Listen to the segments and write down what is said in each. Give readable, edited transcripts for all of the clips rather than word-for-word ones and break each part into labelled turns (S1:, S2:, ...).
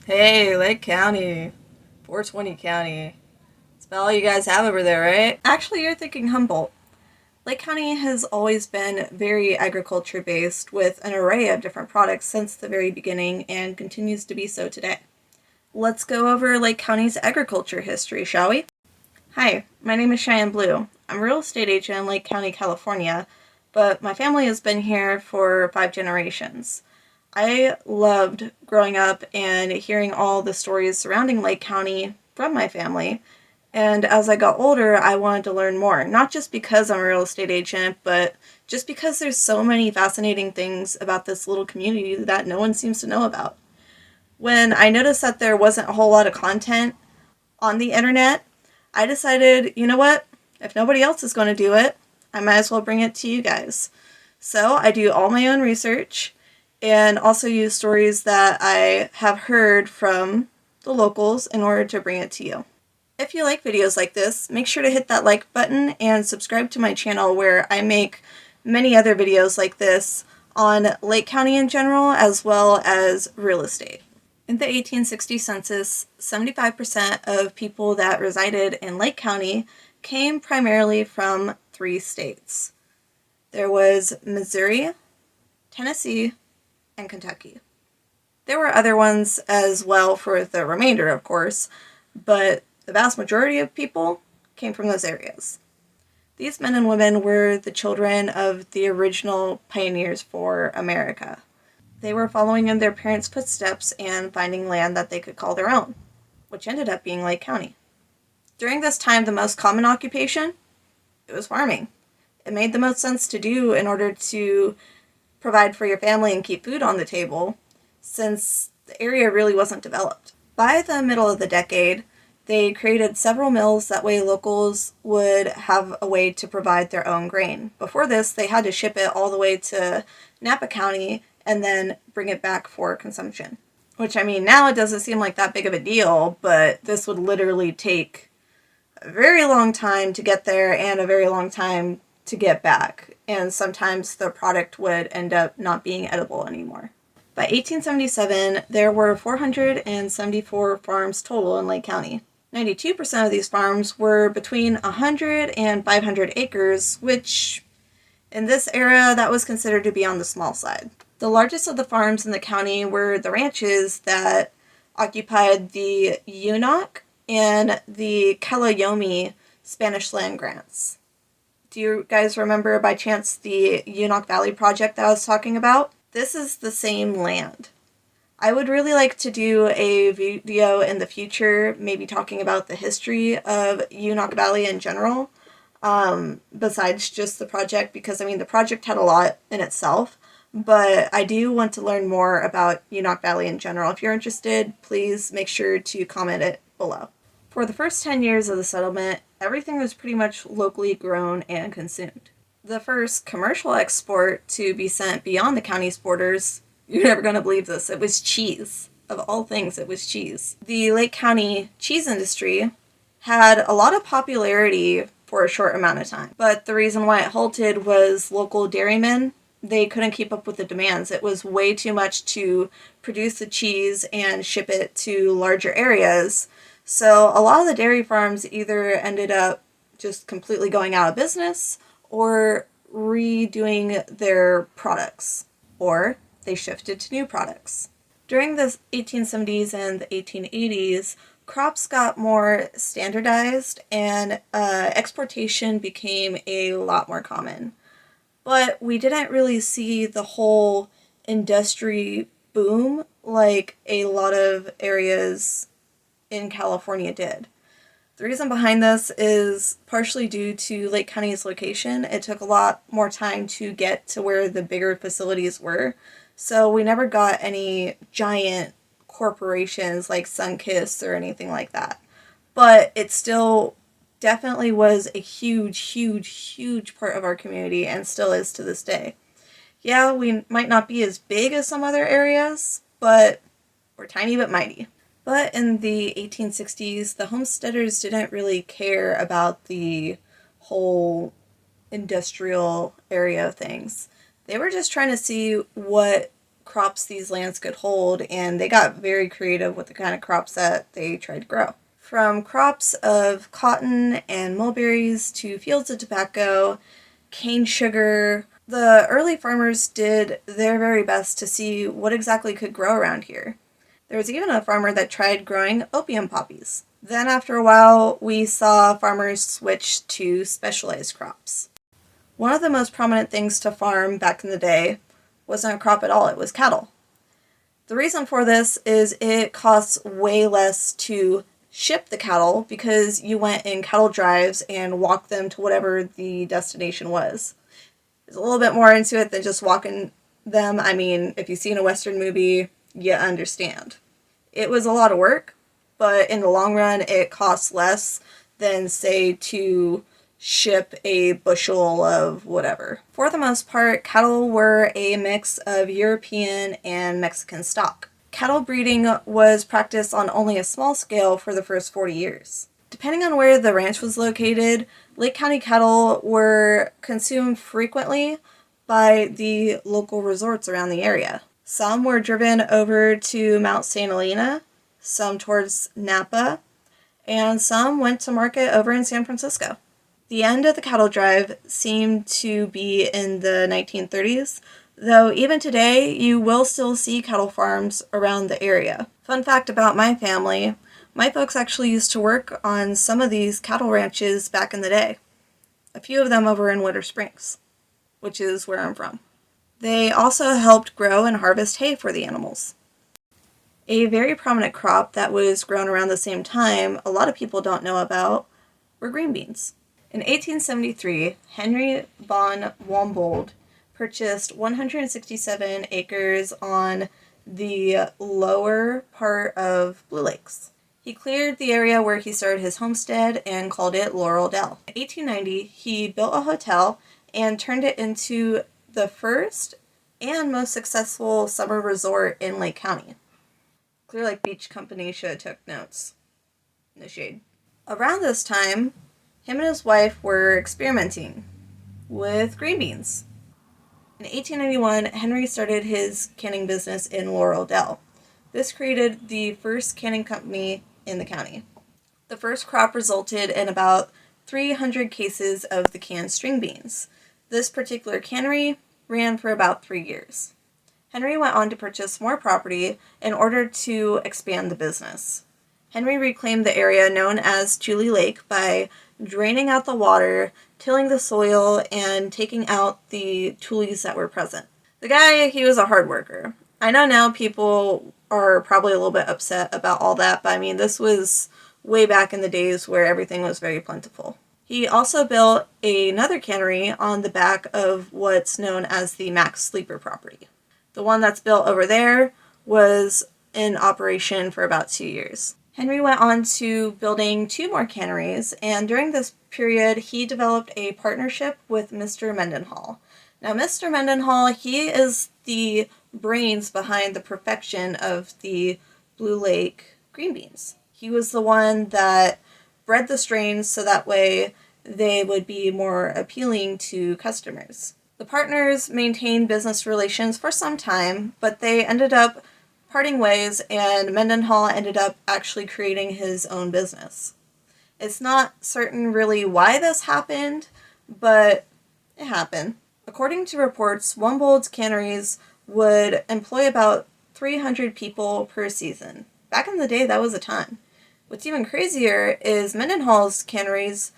S1: Hey, Lake County, 420 County. It's about all you guys have over there, right? Actually, you're thinking Humboldt. Lake County has always been very agriculture based with an array of different products since the very beginning and continues to be so today. Let's go over Lake County's agriculture history, shall we? Hi, my name is Cheyenne Blue. I'm a real estate agent in Lake County, California, but my family has been here for 5 generations. I loved growing up and hearing all the stories surrounding Lake County from my family. And as I got older, I wanted to learn more, not just because I'm a real estate agent, but just because there's so many fascinating things about this little community that no one seems to know about. When I noticed that there wasn't a whole lot of content on the internet, I decided, you know what? If nobody else is going to do it, I might as well bring it to you guys. So I do all my own research and also use stories that I have heard from the locals in order to bring it to you. If you like videos like this, make sure to hit that like button and subscribe to my channel where I make many other videos like this on Lake County in general as well as real estate. In the 1860 census, 75% of people that resided in Lake County came primarily from 3 states. There was Missouri, Tennessee, and Kentucky. There were other ones as well for the remainder, of course, but the vast majority of people came from those areas. These men and women were the children of the original pioneers for America. They were following in their parents' footsteps and finding land that they could call their own, which ended up being Lake County. During this time, the most common occupation, it was farming. It made the most sense to do in order to provide for your family and keep food on the table, since the area really wasn't developed. By the middle of the decade, they created several mills that way locals would have a way to provide their own grain. Before this, they had to ship it all the way to Napa County and then bring it back for consumption. Which, I mean, now it doesn't seem like that big of a deal, but this would literally take a very long time to get there and a very long time to get back. And sometimes the product would end up not being edible anymore. By 1877, there were 474 farms total in Lake County. 92% of these farms were between 100 and 500 acres, which in this era that was considered to be on the small side. The largest of the farms in the county were the ranches that occupied the Unoc and the Calayomi Spanish land grants. Do you guys remember by chance the Unoc Valley project that I was talking about? This is the same land. I would really like to do a video in the future, maybe talking about the history of Unoc Valley in general, besides just the project, because I mean the project had a lot in itself, but I do want to learn more about Unoc Valley in general. If you're interested, please make sure to comment it below. For the first 10 years of the settlement, everything was pretty much locally grown and consumed. The first commercial export to be sent beyond the county's borders, you're never going to believe this, it was cheese. Of all things, it was cheese. The Lake County cheese industry had a lot of popularity for a short amount of time, but the reason why it halted was local dairymen. They couldn't keep up with the demands. It was way too much to produce the cheese and ship it to larger areas. So a lot of the dairy farms either ended up just completely going out of business or redoing their products, or they shifted to new products. During the 1870s and the 1880s, crops got more standardized and exportation became a lot more common. But we didn't really see the whole industry boom like a lot of areas in California did. The reason behind this is partially due to Lake County's location. It took a lot more time to get to where the bigger facilities were, so we never got any giant corporations like Sunkist or anything like that. But it still definitely was a huge part of our community and still is to this day. Yeah, we might not be as big as some other areas, but we're tiny but mighty. But in the 1860s, the homesteaders didn't really care about the whole industrial area of things. They were just trying to see what crops these lands could hold, and they got very creative with the kind of crops that they tried to grow. From crops of cotton and mulberries to fields of tobacco, cane sugar, the early farmers did their very best to see what exactly could grow around here. There was even a farmer that tried growing opium poppies. Then after a while, we saw farmers switch to specialized crops. One of the most prominent things to farm back in the day wasn't a crop at all, it was cattle. The reason for this is it costs way less to ship the cattle because you went in cattle drives and walked them to whatever the destination was. There's a little bit more into it than just walking them. I mean, if you've seen a Western movie, you understand. It was a lot of work, but in the long run, it costs less than, say, to ship a bushel of whatever. For the most part, cattle were a mix of European and Mexican stock. Cattle breeding was practiced on only a small scale for the first 40 years. Depending on where the ranch was located, Lake County cattle were consumed frequently by the local resorts around the area. Some were driven over to Mount St. Helena, some towards Napa, and some went to market over in San Francisco. The end of the cattle drive seemed to be in the 1930s, though even today you will still see cattle farms around the area. Fun fact about my family, my folks actually used to work on some of these cattle ranches back in the day. A few of them over in Winter Springs, which is where I'm from. They also helped grow and harvest hay for the animals. A very prominent crop that was grown around the same time a lot of people don't know about were green beans. In 1873, Henry von Humboldt purchased 167 acres on the lower part of Blue Lakes. He cleared the area where he started his homestead and called it Laurel Dell. In 1890, he built a hotel and turned it into the first and most successful summer resort in Lake County. Clear Lake Beach Company should have took notes. No shade. Around this time, him and his wife were experimenting with green beans. In 1891, Henry started his canning business in Laurel Dell. This created the first canning company in the county. The first crop resulted in about 300 cases of the canned string beans. This particular cannery ran for about 3 years. Henry went on to purchase more property in order to expand the business. Henry reclaimed the area known as Tule Lake by draining out the water, tilling the soil, and taking out the tules that were present. The guy, he was a hard worker. I know now people are probably a little bit upset about all that, but I mean, this was way back in the days where everything was very plentiful. He also built another cannery on the back of what's known as the Max Sleeper property. The one that's built over there was in operation for about 2 years. Henry went on to building 2 more canneries, and during this period, he developed a partnership with Mr. Mendenhall. Now, Mr. Mendenhall, he is the brains behind the perfection of the Blue Lake green beans. He was the one that bred the strains so that way they would be more appealing to customers. The partners maintained business relations for some time, but they ended up parting ways, and Mendenhall ended up actually creating his own business. It's not certain really why this happened, but it happened. According to reports, Humboldt's canneries would employ about 300 people per season. Back in the day, that was a ton. What's even crazier is Mendenhall's canneries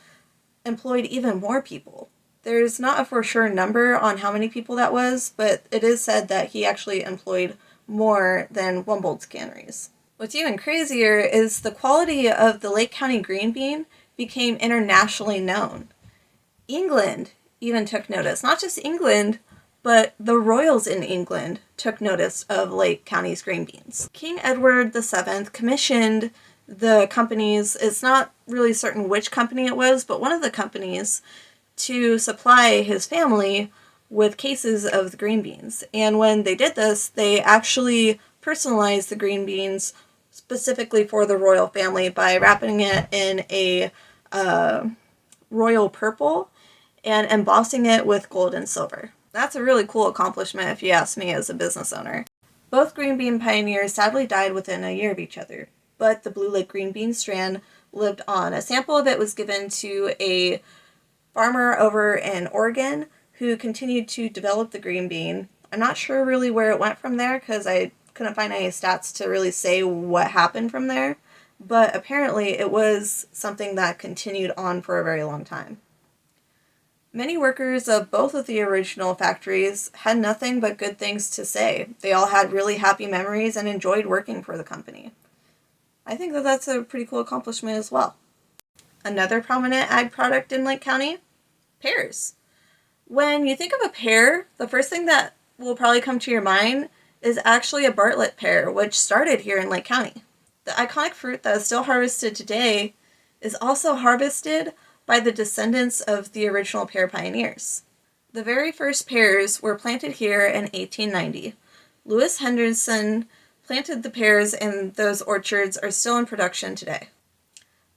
S1: employed even more people. There's not a for sure number on how many people that was, but it is said that he actually employed more than Humboldt's canneries. What's even crazier is the quality of the Lake County green bean became internationally known. England even took notice. Not just England, but the royals in England took notice of Lake County's green beans. King Edward VII commissioned the companies, it's not really certain which company it was, but one of the companies to supply his family with cases of the green beans. And when they did this, they actually personalized the green beans specifically for the royal family by wrapping it in a royal purple and embossing it with gold and silver. That's a really cool accomplishment if you ask me as a business owner. Both green bean pioneers sadly died within a year of each other, but the Blue Lake green bean strain lived on. A sample of it was given to a farmer over in Oregon who continued to develop the green bean. I'm not sure really where it went from there because I couldn't find any stats to really say what happened from there, but apparently it was something that continued on for a very long time. Many workers of both of the original factories had nothing but good things to say. They all had really happy memories and enjoyed working for the company. I think that that's a pretty cool accomplishment as well. Another prominent ag product in Lake County, pears. When you think of a pear, the first thing that will probably come to your mind is actually a Bartlett pear, which started here in Lake County. The iconic fruit that is still harvested today is also harvested by the descendants of the original pear pioneers. The very first pears were planted here in 1890. Lewis Henderson planted the pears, and those orchards are still in production today.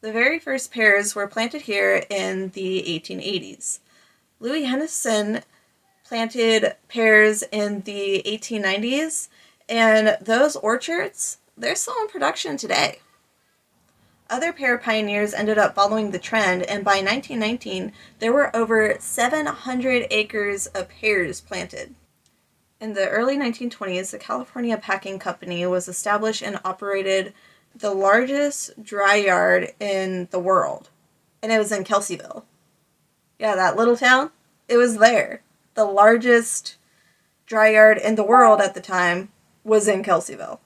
S1: The very first pears were planted here in the 1880s. Louis Henderson planted pears in the 1890s, and those orchards, they're still in production today. Other pear pioneers ended up following the trend, and by 1919, there were over 700 acres of pears planted. In the early 1920s, the California Packing Company was established and operated the largest dry yard in the world, and it was in Kelseyville. Yeah, that little town, it was there. The largest dry yard in the world at the time was in Kelseyville,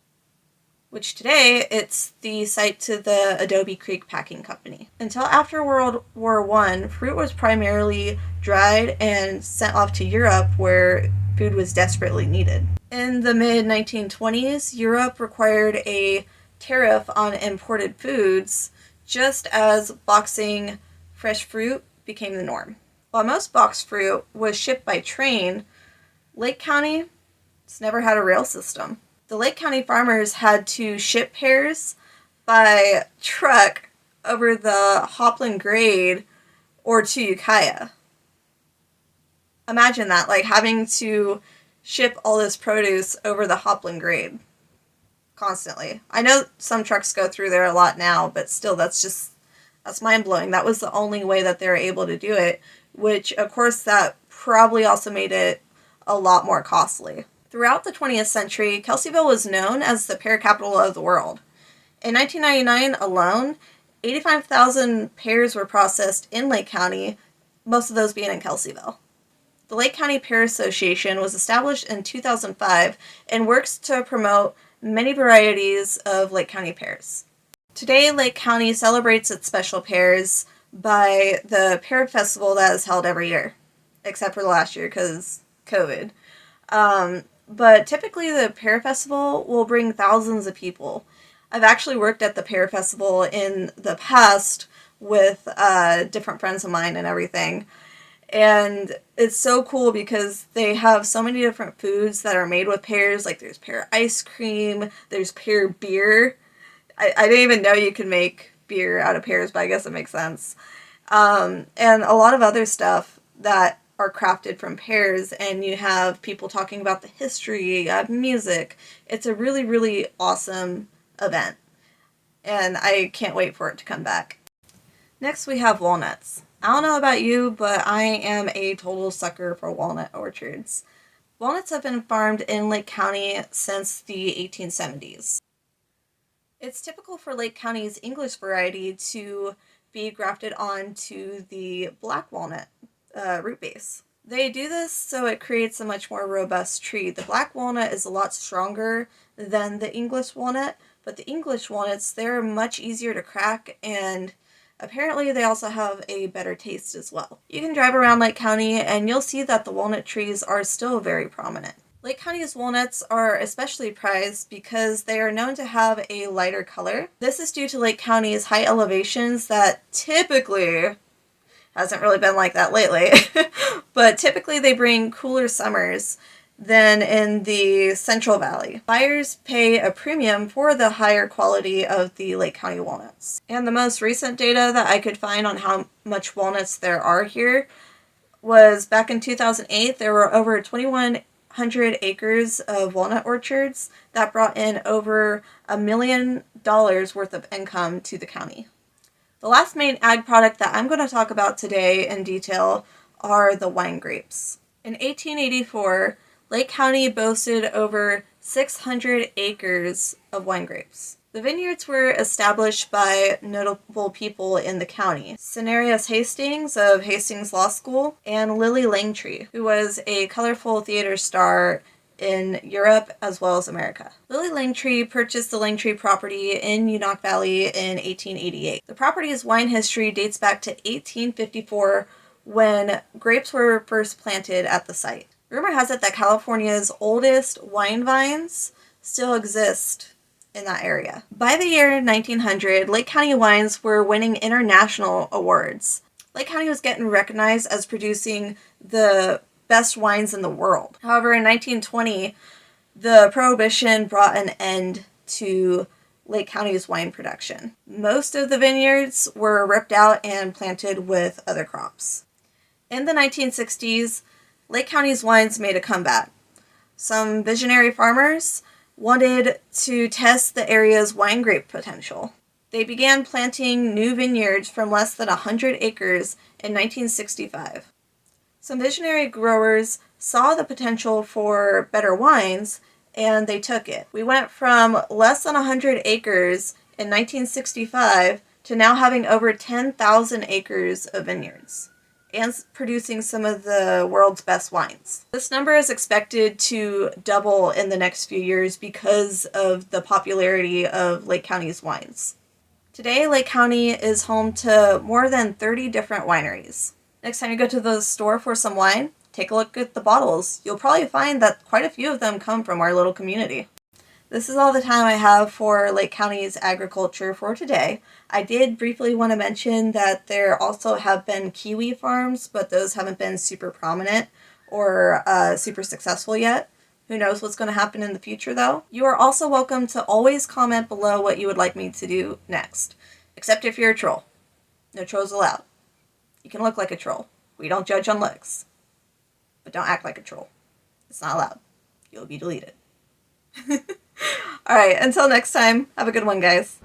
S1: which today it's the site to the Adobe Creek Packing Company. Until after World War I, fruit was primarily dried and sent off to Europe where food was desperately needed. In the mid-1920s, Europe required a tariff on imported foods, just as boxing fresh fruit became the norm. While most boxed fruit was shipped by train, Lake County has never had a rail system. The Lake County farmers had to ship pears by truck over the Hopland Grade or to Ukiah. Imagine that, like having to ship all this produce over the Hopland Grade constantly. I know some trucks go through there a lot now, but still that's mind-blowing. That was the only way that they were able to do it, which of course that probably also made it a lot more costly. Throughout the 20th century, Kelseyville was known as the pear capital of the world. In 1999 alone, 85,000 pears were processed in Lake County, most of those being in Kelseyville. The Lake County Pear Association was established in 2005 and works to promote many varieties of Lake County pears. Today, Lake County celebrates its special pears by the Pear Festival that is held every year, except for last year because COVID. But typically the Pear Festival will bring thousands of people. I've actually worked at the Pear Festival in the past with different friends of mine and everything. And it's so cool because they have so many different foods that are made with pears. Like there's pear ice cream, there's pear beer. I didn't even know you could make beer out of pears, but I guess it makes sense. And a lot of other stuff that are crafted from pears, and you have people talking about the history, music. It's a really, really awesome event, and I can't wait for it to come back. Next, we have walnuts. I don't know about you, but I am a total sucker for walnut orchards. Walnuts have been farmed in Lake County since the 1870s. It's typical for Lake County's English variety to be grafted onto the black walnut root base. They do this so it creates a much more robust tree. The black walnut is a lot stronger than the English walnut, but the English walnuts, they're much easier to crack, and apparently they also have a better taste as well. You can drive around Lake County and you'll see that the walnut trees are still very prominent. Lake County's walnuts are especially prized because they are known to have a lighter color. This is due to Lake County's high elevations that typically hasn't really been like that lately, but typically they bring cooler summers than in the Central Valley. Buyers pay a premium for the higher quality of the Lake County walnuts. And the most recent data that I could find on how much walnuts there are here was back in 2008, there were over 2,100 1,500 acres of walnut orchards that brought in over $1 million worth of income to the county. The last main ag product that I'm going to talk about today in detail are the wine grapes. In 1884, Lake County boasted over 600 acres of wine grapes. The vineyards were established by notable people in the county. Cenarius Hastings of Hastings Law School and Lily Langtry, who was a colorful theater star in Europe as well as America. Lily Langtry purchased the Langtry property in Union Valley in 1888. The property's wine history dates back to 1854 when grapes were first planted at the site. Rumor has it that California's oldest wine vines still exist in that area. By the year 1900, Lake County wines were winning international awards. Lake County was getting recognized as producing the best wines in the world. However, in 1920, the Prohibition brought an end to Lake County's wine production. Most of the vineyards were ripped out and planted with other crops. In the 1960s, Lake County's wines made a comeback. Some visionary farmers wanted to test the area's wine grape potential. They began planting new vineyards from less than 100 acres in 1965. Some visionary growers saw the potential for better wines, and they took it. We went from less than 100 acres in 1965 to now having over 10,000 acres of vineyards and producing some of the world's best wines. This number is expected to double in the next few years because of the popularity of Lake County's wines. Today, Lake County is home to more than 30 different wineries. Next time you go to the store for some wine, take a look at the bottles. You'll probably find that quite a few of them come from our little community. This is all the time I have for Lake County's agriculture for today. I did briefly want to mention that there also have been kiwi farms, but those haven't been super prominent or super successful yet. Who knows what's going to happen in the future, though? You are also welcome to always comment below what you would like me to do next. Except if you're a troll. No trolls allowed. You can look like a troll. We don't judge on looks. But don't act like a troll. It's not allowed. You'll be deleted. Alright, until next time, have a good one, guys.